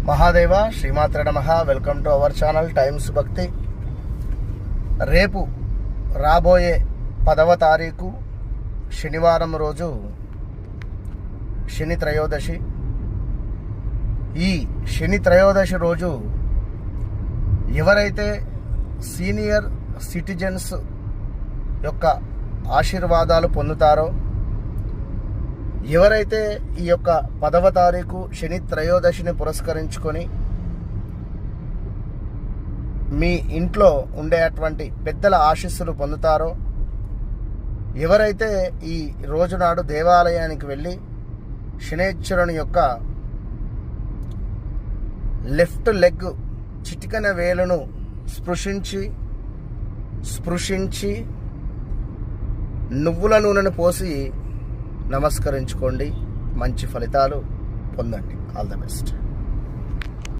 మహాదేవ శ్రీమాత్ర నమః. Welcome to our channel times భక్తి. రేపు రాబోయే 10వ తారీఖు శనివారం రోజు శని త్రయోదశి. ఈ శని త్రయోదశి రోజు ఎవరైతే సీనియర్ సిటిజన్స్ యొక్క ఆశీర్వాదాలు పొందుతారో, ఎవరైతే ఈ యొక్క 10వ తారీఖు శని త్రయోదశిని పురస్కరించుకొని మీ ఇంట్లో ఉండేటువంటి పెద్దల ఆశీస్సులు పొందుతారో, ఎవరైతే ఈ రోజునాడు దేవాలయానికి వెళ్ళి శనేశ్వరుని యొక్క లెఫ్ట్ లెగ్ చిటికన వేలును స్పృశించి నువ్వుల నూనెను పోసి నమస్కరించుకోండి. మంచి ఫలితాలు పొందండి. All the best.